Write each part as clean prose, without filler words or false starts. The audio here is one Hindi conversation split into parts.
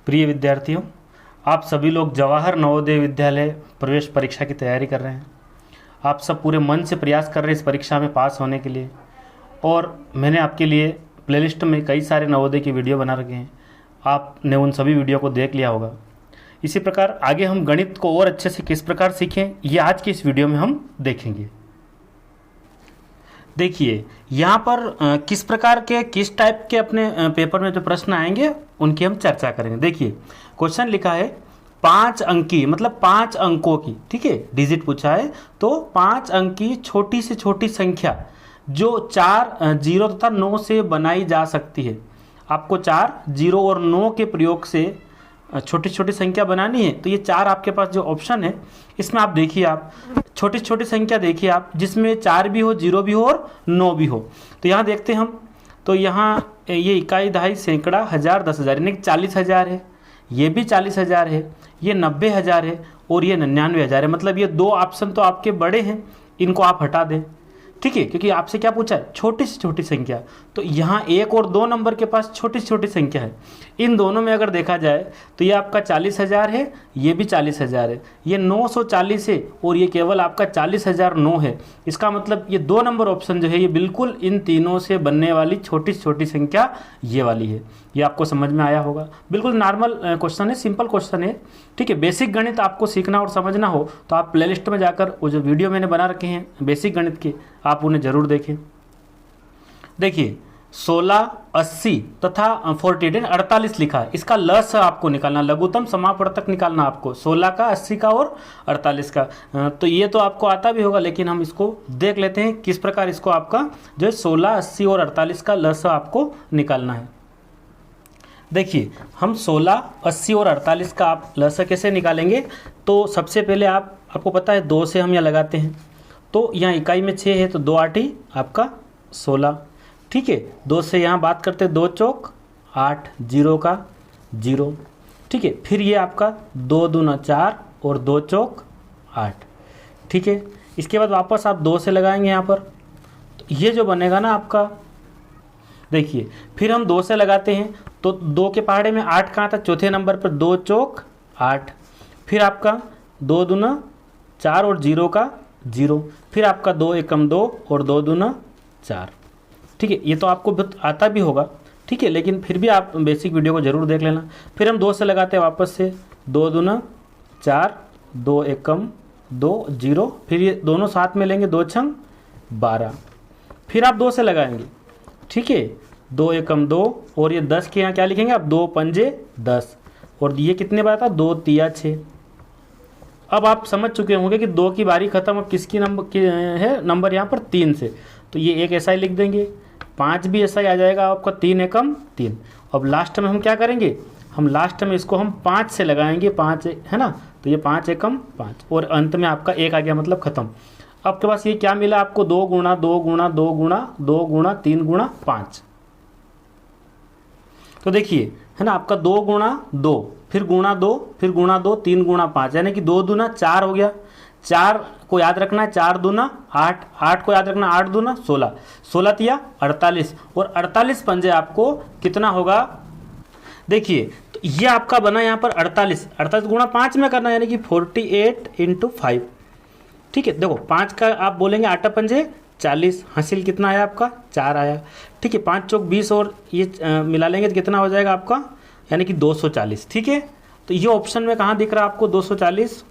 प्रिय विद्यार्थियों, आप सभी लोग जवाहर नवोदय विद्यालय प्रवेश परीक्षा की तैयारी कर रहे हैं। आप सब पूरे मन से प्रयास कर रहे हैं इस परीक्षा में पास होने के लिए, और मैंने आपके लिए प्लेलिस्ट में कई सारे नवोदय की वीडियो बना रखे हैं। आपने उन सभी वीडियो को देख लिया होगा। इसी प्रकार आगे हम गणित को और अच्छे से किस प्रकार सीखें, ये आज की इस वीडियो में हम देखेंगे। देखिए यहाँ पर किस प्रकार के किस टाइप के अपने पेपर में जो प्रश्न आएंगे उनकी हम चर्चा करेंगे। देखिए क्वेश्चन लिखा है 5 अंकी, मतलब 5 अंकों की, ठीक है, डिजिट पूछा है। तो 5 अंक की छोटी से छोटी संख्या जो 4 0 तथा 9 से बनाई जा सकती है। आपको 4 0 और 9 के प्रयोग से छोटी छोटी संख्या बनानी है। तो ये 4 आपके पास जो ऑप्शन है इसमें आप देखिए, आप छोटी छोटी संख्या देखिए आप, जिसमें 4 भी हो, 0 भी हो और 9 भी हो। तो यहाँ देखते हैं हम, तो यहाँ ये इकाई, दहाई, सैकड़ा, हज़ार, 10,000 यानी कि 40,000 है। ये भी 40,000 है, ये 90,000 है और ये 99,000 है। मतलब ये 2 ऑप्शन तो आपके बड़े हैं, इनको आप हटा दें, ठीक है, क्योंकि आपसे क्या पूछा है, छोटी से छोटी संख्या। तो यहाँ 1 और 2 नंबर के पास छोटी से छोटी संख्या है। इन दोनों में अगर देखा जाए तो ये आपका 40,000 है, ये भी 40,000 है, ये 940 है और ये केवल आपका 40,009 है। इसका मतलब ये 2 नंबर ऑप्शन जो है ये बिल्कुल इन तीनों से बनने वाली छोटी से छोटी संख्या ये वाली है। ये आपको समझ में आया होगा। बिल्कुल नॉर्मल क्वेश्चन है, सिंपल क्वेश्चन है, ठीक है। बेसिक गणित आपको सीखना और समझना हो तो आप प्लेलिस्ट में जाकर वो जो वीडियो मैंने बना रखे हैं बेसिक गणित के, आप उन्हें जरूर देखें। देखिए 16, 80 तथा 48 48 लिखा है। इसका लस आपको निकालना, लघुत्तम समापवर्तक निकालना आपको, 16 का, 80 का और 48 का। तो ये तो आपको आता भी होगा, लेकिन हम इसको देख लेते हैं किस प्रकार इसको आपका जो है 16, 80 और 48 का लस आपको निकालना है। देखिए हम 16, 80 और 48 का आप लसा कैसे निकालेंगे। तो सबसे पहले आपको पता है 2 से हम यहाँ लगाते हैं। तो यहाँ इकाई में 6 है तो 2 8 आपका 16, ठीक है। 2 से यहाँ बात करते हैं, 2 चौक 8, 0 का 0, ठीक है। फिर ये आपका 2 दूना 4 और 2 चौक 8, ठीक है। इसके बाद वापस आप 2 से लगाएंगे यहाँ पर, तो ये जो बनेगा ना आपका, देखिए फिर हम 2 से लगाते हैं तो 2 के पहाड़े में 8 कहाँ था, चौथे नंबर पर 2 चौक 8, फिर आपका 2 दूना 4 और 0 का 0, फिर आपका 2 एकम 2 और 2 दूना 4, ठीक है। ये तो आपको आता भी होगा, ठीक है, लेकिन फिर भी आप बेसिक वीडियो को जरूर देख लेना। फिर हम 2 से लगाते हैं वापस से, 2 दूना 4, 2 एकम 2 0, फिर ये दोनों साथ में लेंगे, 2 छंग 12, फिर आप 2 से लगाएंगे, ठीक है, 2 एकम 2 और ये 10 के यहाँ क्या लिखेंगे आप, 2 पंजे 10 और ये कितने बार था, 2 तिया 6। अब आप समझ चुके होंगे कि 2 की बारी खत्म, अब किसकी नंबर की है, नंबर यहाँ पर 3 से, तो ये एक ऐसा ही लिख देंगे, 5 भी ऐसा ही आ जाएगा आपका, 3 एकम 3। अब लास्ट में हम क्या करेंगे, हम लास्ट में इसको हम 5 से लगाएंगे, 5 है ना, तो ये 5 एकम 5 और अंत में आपका 1 आ गया, मतलब खत्म। आपके पास ये क्या मिला आपको, 2 गुणा 2 गुणा 2 गुणा 2 गुणा 3 गुणा 5। तो देखिए है ना, आपका 2 गुणा 2, फिर गुणा 2, फिर गुणा 2, 3 गुणा 5, यानी कि 2 दूना 4 हो गया। 4 को याद रखना है, 4 दूना 8, 8 को याद रखना, 8 दूना 16, 16 तिया 48 और 48 पंजे आपको कितना होगा। देखिए तो ये आपका बना यहाँ पर 48, 48 गुणा 5 में करना, यानी कि 48 × 5, ठीक है। देखो 5 का आप बोलेंगे 8 पंजे 40, हासिल कितना आया आपका, 4 आया, ठीक है। 5 चौक 20 और ये मिला लेंगे तो कितना हो जाएगा आपका, यानी कि 240, ठीक है। तो ये ऑप्शन में कहाँ दिख रहा है आपको, 240,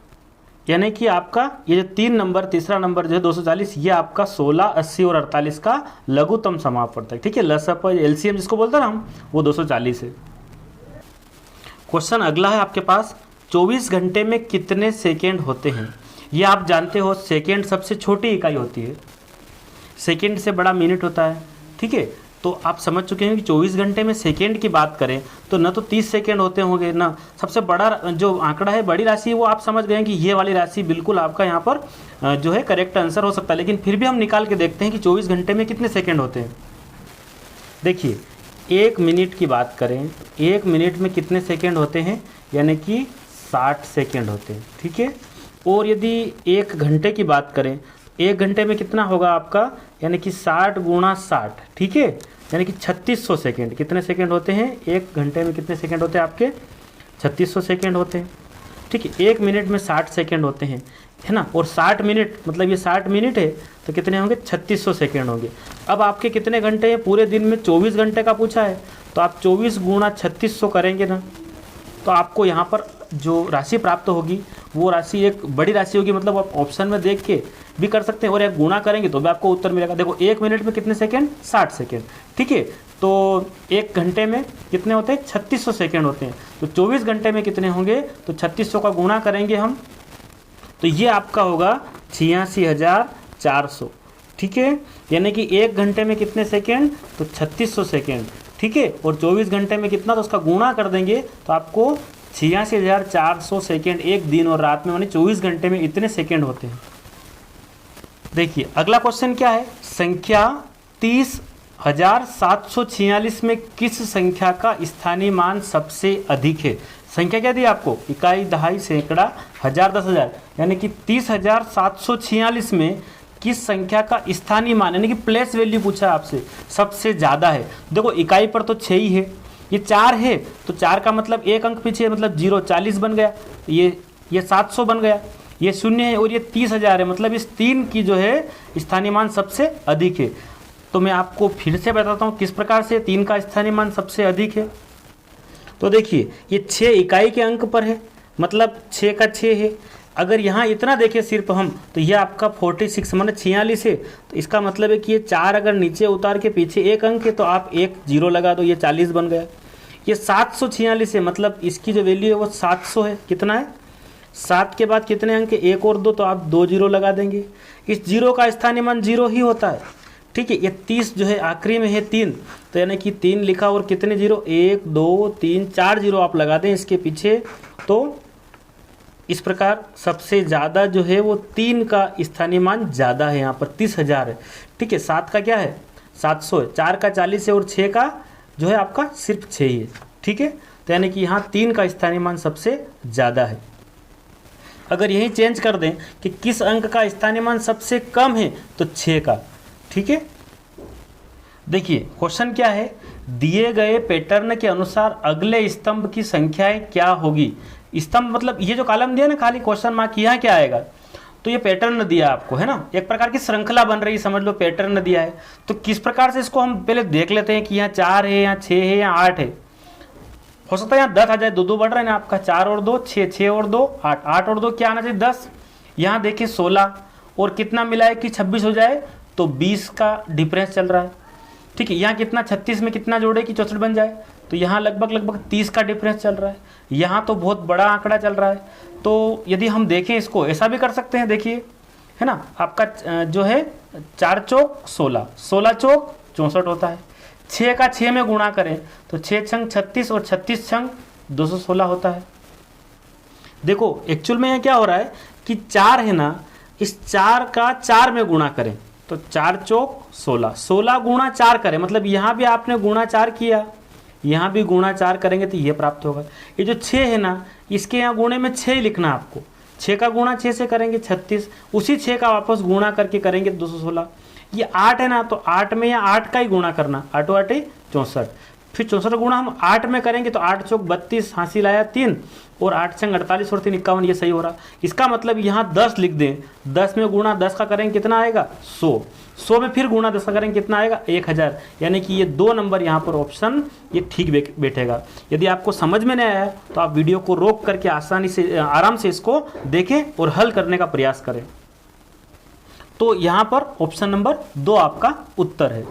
यानी कि आपका ये जो 3 नंबर, तीसरा नंबर जो है 240, ये आपका 16, 80 और 48 का लघुत्तम समापवर्तक, ठीक है। लसअप एलसीएम जिसको बोलते हैं ना हम, वो 240 है। क्वेश्चन अगला है आपके पास, 24 घंटे में कितने सेकेंड होते हैं। ये आप जानते हो सेकेंड सबसे छोटी इकाई होती है, सेकेंड से बड़ा मिनट होता है, ठीक है। तो आप समझ चुके हैं कि 24 घंटे में सेकेंड की बात करें तो न तो 30 सेकेंड होते होंगे ना, सबसे बड़ा जो आंकड़ा है, बड़ी राशि है, वो आप समझ गए हैं कि ये वाली राशि बिल्कुल आपका यहाँ पर जो है करेक्ट आंसर हो सकता है। लेकिन फिर भी हम निकाल के देखते हैं कि 24 घंटे में कितने सेकेंड होते हैं। देखिए 1 मिनट की बात करें, 1 मिनट में कितने सेकेंड होते हैं, यानी कि 60 सेकेंड होते हैं, ठीक है। और यदि 1 घंटे की बात करें, 1 घंटे में कितना होगा आपका, यानी कि 60 गुणा 60, ठीक है, यानी कि 3600 सेकेंड। कितने सेकेंड होते हैं 1 घंटे में, कितने सेकेंड होते हैं आपके 3600 सेकेंड होते हैं, ठीक है। 1 मिनट में 60 सेकेंड होते हैं, है ना। और 60 मिनट मतलब ये 60 मिनट है तो कितने होंगे, 3600 सेकेंड होंगे। अब आपके कितने घंटे हैं पूरे दिन में, 24 घंटे का पूछा है, तो आप 24 गुणा 3600 करेंगे ना, तो आपको यहाँ पर जो राशि प्राप्त होगी वो राशि एक बड़ी राशि होगी। मतलब आप ऑप्शन में देख के भी कर सकते हैं और एक गुणा करेंगे तो भी आपको उत्तर मिलेगा। देखो 1 मिनट में कितने सेकेंड, 60 सेकेंड, ठीक है। तो 1 घंटे में कितने होते हैं, 3600 सेकेंड होते हैं। तो 24 घंटे में कितने होंगे, तो 3600 का गुणा करेंगे हम, तो ये आपका होगा 86,400, ठीक है। यानी कि 1 घंटे में कितने सेकेंड, तो 3600 सेकेंड, ठीक है। और 24 घंटे में कितना, तो उसका गुणा कर देंगे तो आपको 86,400 सेकेंड एक दिन और रात में, यानी 24 घंटे में इतने सेकेंड होते हैं। देखिए अगला क्वेश्चन क्या है, संख्या 30,746 में किस संख्या का स्थानीय मान सबसे अधिक है। संख्या क्या दी आपको, इकाई, दहाई, सैकड़ा, हजार, 10,000, यानी कि 30,746 में किस संख्या का स्थानीय मान यानी कि प्लेस वैल्यू पूछा आपसे सबसे ज़्यादा है। देखो इकाई पर तो 6 ही है, ये 4 है तो 4 का मतलब एक अंक पीछे मतलब 0, 40 बन गया, ये 700 बन गया, ये 0 है और ये 30,000 है, मतलब इस 3 की जो है स्थानीय मान सबसे अधिक है। तो मैं आपको फिर से बताता हूँ किस प्रकार से 3 का स्थानीय मान सबसे अधिक है। तो देखिए ये 6 इकाई के अंक पर है, मतलब 6 का 6 है। अगर यहाँ इतना देखें सिर्फ हम, तो ये आपका 46 माने 46 है, तो इसका मतलब है कि ये 4 अगर नीचे उतार के पीछे एक अंक है तो आप एक 0 लगा दो, ये 40 बन गया। ये 746 है, मतलब इसकी जो वैल्यू है वो 700 है। कितना है, 7 के बाद कितने अंक है, 1 और 2, तो आप 2 0 लगा देंगे। इस 0 का स्थानीय मान 0 ही होता है, ठीक है। ये 30 जो है आखिरी में है 3, तो यानी कि 3 लिखा और कितने 0, 1 2 3 4 0 आप लगा दें इसके पीछे। तो इस प्रकार सबसे ज़्यादा जो है वो 3 का स्थानीय मान ज़्यादा है, यहाँ पर 30,000 है, ठीक है। 7 का क्या है, 700 है, 4 का 40 है और 6 का जो है आपका सिर्फ 6 ही है, ठीक है। तो यानी कि यहाँ 3 का स्थानीय मान सबसे ज़्यादा है। अगर यही चेंज कर दें कि किस अंक का स्थानीय मान सबसे कम है, तो 6 का, ठीक है। देखिए क्वेश्चन क्या है, दिए गए पैटर्न के अनुसार अगले स्तंभ की संख्याएं क्या होगी। स्तंभ मतलब ये जो कॉलम दिया ना खाली क्वेश्चन मार्क, यहाँ क्या आएगा, तो ये पैटर्न दिया आपको, है ना, एक प्रकार की श्रृंखला बन रही है, समझ लो पैटर्न दिया है। तो किस प्रकार से इसको हम पहले देख लेते हैं कि यहाँ 4 है, यहाँ 6 है, यहाँ 8 है। हो सकता है यहाँ 10 आ जाए, 2 2 बढ़ रहे हैं ना आपका, 4 और 2 6, 6 और 2 8, 8 और 2 क्या आना चाहिए 10। यहाँ देखिए 16 और कितना मिला है कि 26 हो जाए, तो 20 का डिफरेंस चल रहा है, ठीक है। यहाँ कितना 36 में कितना जोड़े कि 64 बन जाए, तो यहाँ लगभग 30 का डिफरेंस चल रहा है। यहाँ तो बहुत बड़ा आंकड़ा चल रहा है। तो यदि हम देखें इसको ऐसा भी कर सकते हैं, देखिए, है ना, आपका जो है 4 चौक 16, 16 चौक 64 होता है। 6 का 6 में गुणा करें तो 6 छंग 36 और 36 छंग 216 होता है। देखो एक्चुअल में यहाँ क्या हो रहा है कि 4 है ना, इस 4 का 4 में गुणा करें तो 4 चौक 16, 16 गुणा 4 करें, मतलब यहाँ भी आपने गुणा 4 किया, यहाँ भी गुणा 4 करेंगे तो ये प्राप्त होगा। ये जो 6 है ना, इसके यहाँ गुणे में 6 ही लिखना आपको, 6 का गुणा 6 से करेंगे 36, उसी 6 का वापस गुणा करके करेंगे 216। ये 8 है ना, तो 8 में या 8 का ही गुणा करना, 8 8 64, फिर 64 गुणा हम 8 में करेंगे तो 8 चौक 32, हासिल आया 3 और 8 छंग 48 और 3 51, ये सही हो रहा। इसका मतलब यहाँ 10 लिख दें, 10 में गुणा 10 का करेंगे कितना आएगा 100, 100 में फिर गुणा 10 का करेंगे कितना आएगा 1000, यानी कि ये 2 नंबर यहाँ पर ऑप्शन ये ठीक बैठेगा। यदि आपको समझ में नहीं आया तो आप वीडियो को रोक करके आसानी से आराम से इसको देखें और हल करने का प्रयास करें। तो यहाँ पर ऑप्शन नंबर 2 आपका उत्तर है।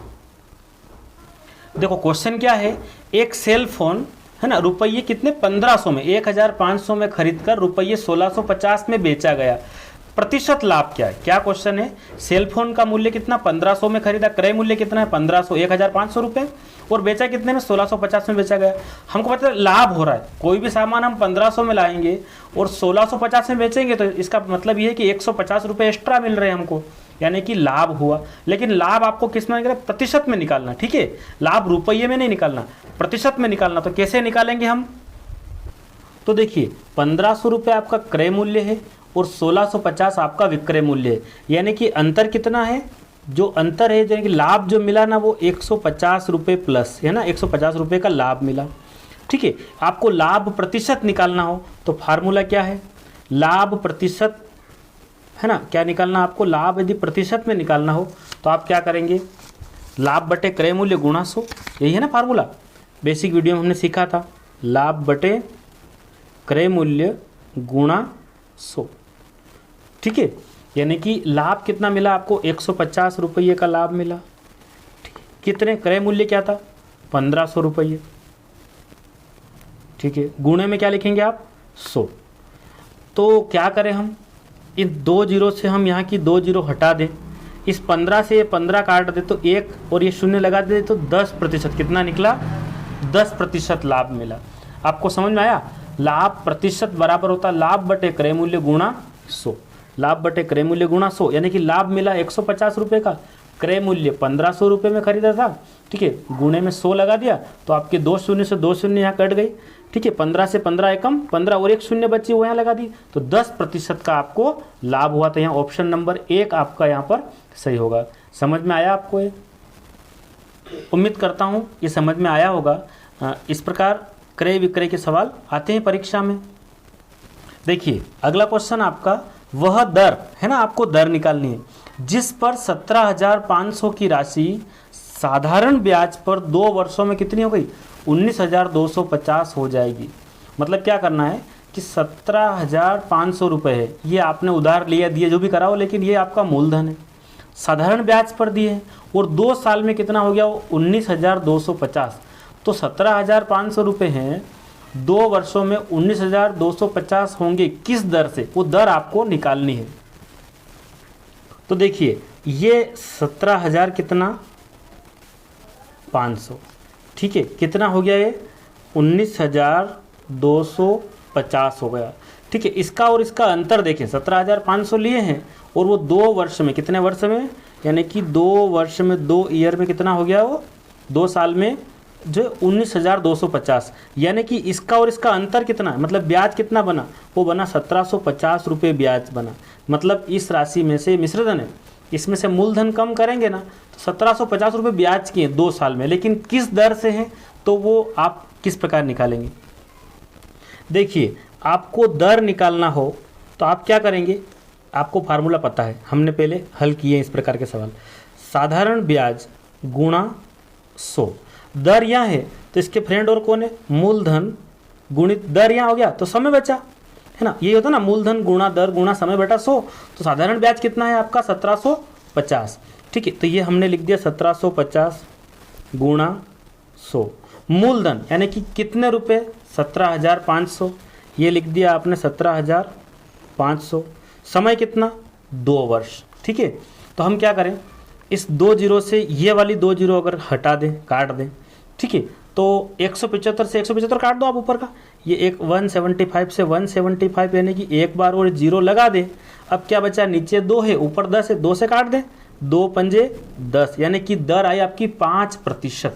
देखो क्वेश्चन क्या है, एक सेल फोन है ना, रुपये कितने 1500 में 1500 में खरीद कर रुपये 1650 में बेचा गया, प्रतिशत लाभ क्या है। क्या क्वेश्चन है, सेल फोन का मूल्य कितना 1500 में खरीदा, क्रय मूल्य कितना है 1500, 1500 रुपये, और बेचा कितने में 1650 में बेचा गया। हमको पता है लाभ हो रहा है, कोई भी सामान हम 1500 में लाएंगे और 1650 में बेचेंगे तो इसका मतलब ये है कि 150 रुपये एक्स्ट्रा मिल रहे हैं हमको, यानी कि लाभ हुआ। लेकिन लाभ आपको किस में निकालना, प्रतिशत में निकालना, ठीक है। लाभ रुपये में नहीं निकालना, प्रतिशत में निकालना। तो कैसे निकालेंगे हम, तो देखिए 1500 रुपये आपका क्रय मूल्य है और 1650 आपका विक्रय मूल्य है, यानी कि अंतर कितना है, जो अंतर है यानी कि लाभ जो मिला ना वो 150 रुपये प्लस है ना, 150 रुपये का लाभ मिला। ठीक है। आपको लाभ प्रतिशत निकालना हो तो फार्मूला क्या है, लाभ प्रतिशत है ना, क्या निकालना आपको, लाभ यदि प्रतिशत में निकालना हो तो आप क्या करेंगे, लाभ बटे क्रय मूल्य गुणा 100, यही है ना फार्मूला, बेसिक वीडियो में हमने सीखा था, लाभ बटे क्रय मूल्य गुणा 100, ठीक है। यानी कि लाभ कितना मिला आपको, 150 रुपये का लाभ मिला, ठीक है। कितने, क्रय मूल्य क्या था 1500 रुपये, ठीक है। गुणे में क्या लिखेंगे आप 100। तो क्या करें हम, इन 2 जीरो से हम यहाँ की 2 जीरो हटा दें, इस 15 से ये 15 काट दे तो 1 और ये 0 लगा दे तो 10%, कितना निकला 10% लाभ मिला। आपको समझ में आया, लाभ प्रतिशत बराबर होता लाभ बटे क्रय मूल्य गुणा 100, लाभ बटे क्रय मूल्य गुणा 100, यानी कि लाभ मिला 150 रुपये का, क्रय मूल्य 1500 रुपये में खरीदा था, ठीक है। गुणे में 100 लगा दिया तो आपके 2 शून्य से 2 शून्य यहाँ कट गई, ठीक है। 15 से 15 एकम 15 और 1 शून्य बची वो यहाँ लगा दी, तो 10% का आपको लाभ हुआ। तो यहाँ ऑप्शन नंबर 1 आपका यहाँ पर सही होगा। समझ में आया आपको ये, उम्मीद करता हूँ ये समझ में आया होगा। इस प्रकार क्रय विक्रय के सवाल आते हैं परीक्षा में। देखिए अगला क्वेश्चन आपका, वह दर है ना, आपको दर निकालनी है जिस पर 17,500 की राशि साधारण ब्याज पर 2 वर्षों में कितनी हो गई, 19,250 हो जाएगी। मतलब क्या करना है कि 17,500 रुपये है, ये आपने उधार लिया दिए जो भी कराओ, लेकिन ये आपका मूलधन है, साधारण ब्याज पर दिए हैं और 2 साल में कितना हो गया वो 19,250। तो 17,500 रुपये हैं, 2 वर्षों में 19,250 होंगे, किस दर से, वो दर आपको निकालनी है। तो देखिए ये 17,000 कितना 500, ठीक है, कितना हो गया ये 19,250 हो गया, ठीक है। इसका और इसका अंतर देखें, 17,500 लिए हैं और वो 2 वर्ष में, कितने वर्ष में, यानी कि 2 वर्ष में 2 ईयर में कितना हो गया वो, 2 साल में जो 19,250, यानी कि इसका और इसका अंतर कितना है, मतलब ब्याज कितना बना, वो बना 1750 रुपये ब्याज बना। मतलब इस राशि में से मिश्रधन है, इसमें से मूलधन कम करेंगे ना तो 1750 रुपये ब्याज किए 2 साल में, लेकिन किस दर से है तो वो आप किस प्रकार निकालेंगे। देखिए आपको दर निकालना हो तो आप क्या करेंगे, आपको फार्मूला पता है, हमने पहले हल किए इस प्रकार के सवाल, साधारण ब्याज गुणा 100, दर यहाँ है तो इसके फ्रेंड और कौन है, मूलधन गुणित दर यहाँ हो गया तो समय बचा, है ना, ये होता ना मूलधन गुणा दर गुणा समय बटा 100। तो साधारण ब्याज कितना है आपका 1750, ठीक है। तो ये हमने लिख दिया 1750 गुणा 100, मूलधन यानी कि कितने रुपए 17,500, ये लिख दिया आपने 17,500, समय कितना 2 वर्ष, ठीक है। तो हम क्या करें, इस 2 जीरो से ये वाली 2 जीरो अगर हटा दें, काट दें, ठीक है, तो 175 से 175 काट दो आप ऊपर का, ये एक 175 से 175 यानी कि एक बार और जीरो लगा दें। अब क्या बचा, नीचे 2 है ऊपर 10 है, 2 से काट दें, 2 पंजे 10, यानी कि दर आई आपकी 5%,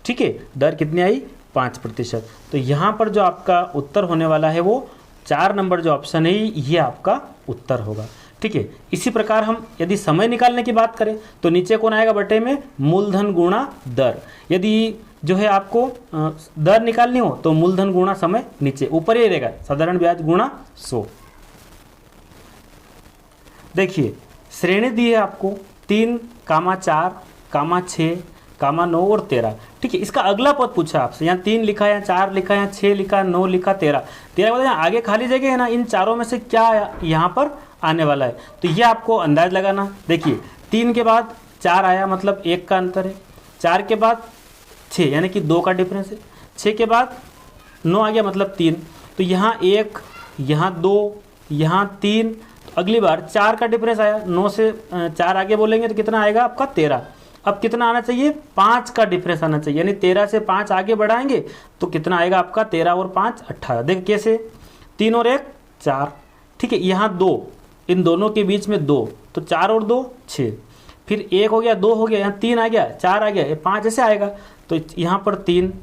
ठीक है। दर कितनी आई 5%। तो यहाँ पर जो आपका उत्तर होने वाला है वो 4 नंबर जो ऑप्शन है ये आपका उत्तर होगा, ठीक है। इसी प्रकार हम यदि समय निकालने की बात करें तो नीचे कौन आएगा बटे में, मूलधन गुणा दर। यदि जो है आपको दर निकालनी हो तो मूलधन गुणा समय, नीचे ऊपर ही रहेगा साधारण ब्याज गुणा 100। देखिए श्रेणी दी है आपको 3, 4, 6, 9 और 13, ठीक है। इसका अगला पद पूछा आपसे, यहाँ 3 लिखा, यहाँ 4 लिखा, यहाँ 6 लिखा, 9 लिखा, 13 के बाद यहाँ आगे खाली जगह है ना, इन चारों में से क्या यहाँ पर आने वाला है, तो ये आपको अंदाज लगाना। देखिए 3 के बाद 4 आया मतलब 1 का अंतर है, 4 के बाद 6 यानी कि 2 का डिफरेंस है, 6 के बाद 9 आ गया मतलब 3, तो यहाँ 1, यहाँ 2, यहाँ 3, तो अगली बार 4 का डिफरेंस आया, 9 से 4 आगे बोलेंगे तो कितना आएगा आपका 13। अब कितना आना चाहिए, 5 का डिफरेंस आना चाहिए, यानी 13 से 5 आगे बढ़ाएंगे तो कितना आएगा आपका 13 और 5 18। देख कैसे, 3 और 1 4, ठीक है। यहाँ 2, इन दोनों के बीच में 2, तो 4 और 2 6, फिर 1 हो गया, 2 हो गया, यहाँ 3 आ गया, 4 आ गया, 5 ऐसे आएगा। तो यहाँ पर 3,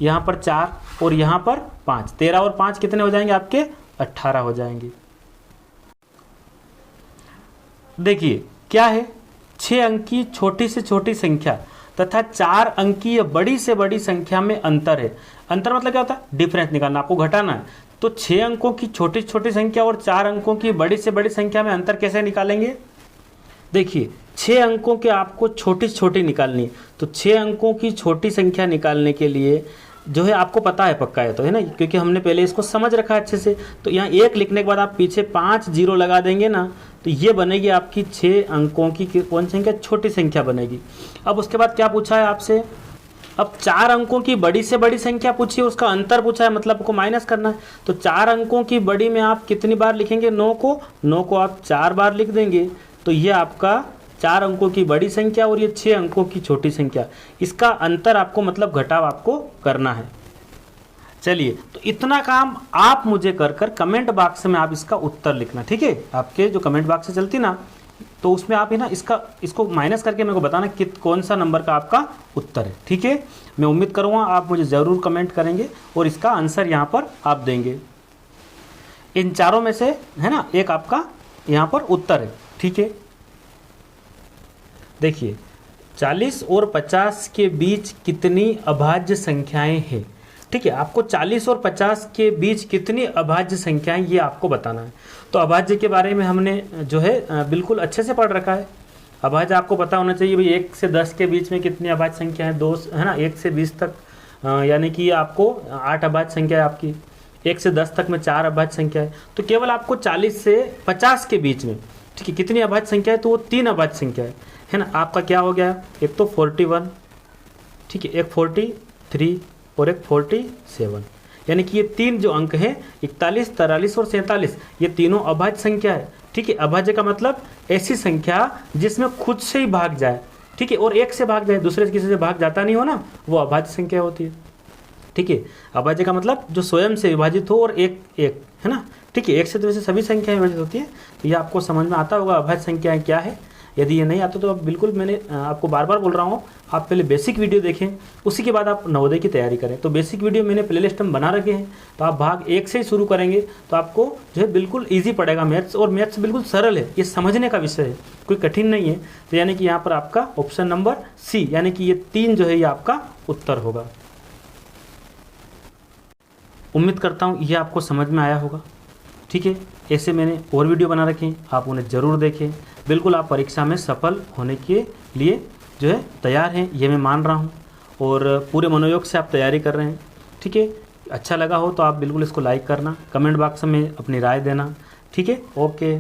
यहाँ पर 4 और यहाँ पर 5, 13 और 5 कितने हो जाएंगे आपके 18 हो जाएंगे। देखिए क्या है, 6 अंक की छोटी से छोटी संख्या तथा 4 अंकीय बड़ी से बड़ी संख्या में अंतर है। अंतर मतलब क्या होता है? डिफरेंस निकालना, आपको घटाना है। तो 6 अंकों की छोटी छोटी संख्या और 4 अंकों की बड़ी से बड़ी संख्या में अंतर कैसे निकालेंगे? देखिए 6 अंकों के आपको छोटी छोटी निकालनी है, तो 6 अंकों की छोटी संख्या निकालने के लिए जो है आपको पता है पक्का है, तो है ना, क्योंकि हमने पहले इसको समझ रखा है अच्छे से। तो यहाँ 1 लिखने के बाद आप पीछे 5 जीरो लगा देंगे ना, तो ये बनेगी आपकी 6 अंकों की कौन संख्या? छोटी संख्या बनेगी। अब उसके बाद क्या पूछा है आपसे? अब 4 अंकों की बड़ी से बड़ी संख्या पूछी है, उसका अंतर पूछा है, मतलब आपको माइनस करना है। तो 4 अंकों की बड़ी में आप कितनी बार लिखेंगे? 9 को आप 4 बार लिख देंगे, तो ये आपका 4 अंकों की बड़ी संख्या और ये 6 अंकों की छोटी संख्या, इसका अंतर आपको मतलब घटाव आपको करना है। चलिए, तो इतना काम आप मुझे कर कर कमेंट बॉक्स में आप इसका उत्तर लिखना, ठीक है? आपके जो कमेंट बॉक्स से चलती ना, तो उसमें आप है ना इसको माइनस करके मेरे को बताना कि कौन सा नंबर का आपका उत्तर है, ठीक है? मैं उम्मीद करूँगा आप मुझे ज़रूर कमेंट करेंगे और इसका आंसर यहाँ पर आप देंगे। इन चारों में से है ना एक आपका यहाँ पर उत्तर है, ठीक है? देखिए 40 और 50 के बीच कितनी अभाज्य संख्याएं हैं, ठीक है? आपको 40 और 50 के बीच कितनी अभाज्य संख्याएं ये आपको बताना है। तो अभाज्य के बारे में हमने जो है बिल्कुल अच्छे से पढ़ रखा है। अभाज्य आपको पता होना चाहिए भाई 1 से 10 के बीच में कितनी अभाज्य संख्या है, 2 है ना, 1 से 20 तक यानी कि आपको 8 अभाज्य संख्या है आपकी, 1 से 10 तक में 4 अभाज्य संख्या है। तो केवल आपको 40 से 50 के बीच में, ठीक है, कितनी अभाज्य संख्या है? तो वो 3 अभाज्य संख्या है ना। आपका क्या हो गया? एक तो 41, ठीक है, एक 43 और एक 47, यानी कि ये 3 जो अंक हैं 41, 43 और 47, ये तीनों अभाज्य संख्या है, ठीक है? अभाज्य का मतलब ऐसी संख्या जिसमें खुद से ही भाग जाए, ठीक है, और एक से भाग जाए, दूसरे से किसी से भाग जाता नहीं हो ना, वो अभाज्य संख्या होती है, ठीक है? अभाज्य का मतलब जो स्वयं से विभाजित हो और एक है ना, ठीक है? एक से तो वैसे सभी संख्याएं विभाजित होती है। तो ये आपको समझ में आता होगा अभाज्य संख्याएं क्या है। यदि ये नहीं आता तो आप बिल्कुल, मैंने आपको बार बार बोल रहा हूँ, आप पहले बेसिक वीडियो देखें, उसी के बाद आप नवोदय की तैयारी करें। तो बेसिक वीडियो मैंने प्लेलिस्ट में बना रखे हैं, तो आप भाग 1 से ही शुरू करेंगे तो आपको जो है बिल्कुल ईजी पड़ेगा मैथ्स, और मैथ्स बिल्कुल सरल है, ये समझने का विषय है, कोई कठिन नहीं है। तो यानी कि यहाँ पर आपका ऑप्शन नंबर सी, यानी कि ये 3 जो है ये आपका उत्तर होगा। उम्मीद करता हूँ ये आपको समझ में आया होगा, ठीक है? ऐसे मैंने और वीडियो बना रखे हैं, आप उन्हें ज़रूर देखें। बिल्कुल आप परीक्षा में सफल होने के लिए जो है तैयार हैं, ये मैं मान रहा हूँ, और पूरे मनोयोग से आप तैयारी कर रहे हैं, ठीक है? अच्छा लगा हो तो आप बिल्कुल इसको लाइक करना, कमेंट बॉक्स में अपनी राय देना, ठीक है? ओके।